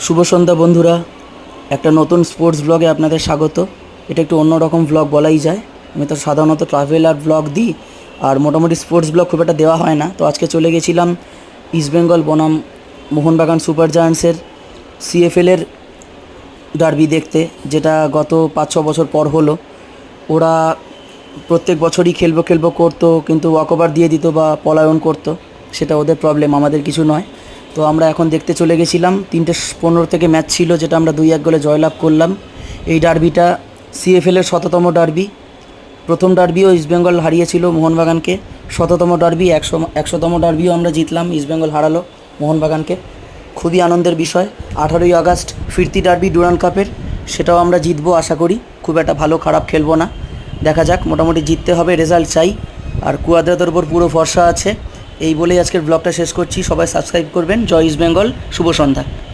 শুভ সন্ধ্যা বন্ধুরা, একটা নতুন স্পোর্টস ব্লগে আপনাদের স্বাগত। এটা একটু অন্যরকম ব্লগ বলাই যায়। আমি তো সাধারণত ট্রাভেল আর ব্লগ দিই, আর মোটামুটি স্পোর্টস ব্লগ খুব একটা দেওয়া হয় না। তো আজকে চলে গেছিলাম ইস্টবেঙ্গল বনাম মোহনবাগান সুপার জায়ান্টসের সিএফএলের ডার্বি দেখতে, যেটা গত 5-6 বছর পর হলো। ওরা প্রত্যেক বছরই খেলবো করতো, কিন্তু ওয়াকওভার দিয়ে দিত বা পলায়ন করতো। সেটা ওদের প্রবলেম, আমাদের কিছু নয়। তো আমরা এখন দেখতে চলে গেছিলাম। 3:15 থেকে ম্যাচ ছিল, যেটা আমরা 2-1 গোলে জয়লাভ করলাম। এই ডার্বিটা সিএফএলের 100তম ডার্বি। প্রথম ডার্বিও ইস্টবেঙ্গল হারিয়েছিল মোহনবাগানকে। 100তম ডার্বি, 100তম ডার্বিও আমরা জিতলাম, ইস্টবেঙ্গল হারালো মোহনবাগানকে। খুবই আনন্দের বিষয়। 18ই আগস্ট ফিরতি ডার্বি ডুরান্ড কাপের, সেটাও আমরা জিতবো আশা করি। খুব একটা ভালো খারাপ খেলবো না, দেখা যাক। মোটামুটি জিততে হবে, রেজাল্ট চাই। আর কুয়াদ্রাদের ওপর পুরো ভরসা আছে। এই বলেই আজকের ব্লগটা শেষ করছি। সবাই সাবস্ক্রাইব করবেন। জয় ইস্টবেঙ্গল, শুভ সন্ধ্যা।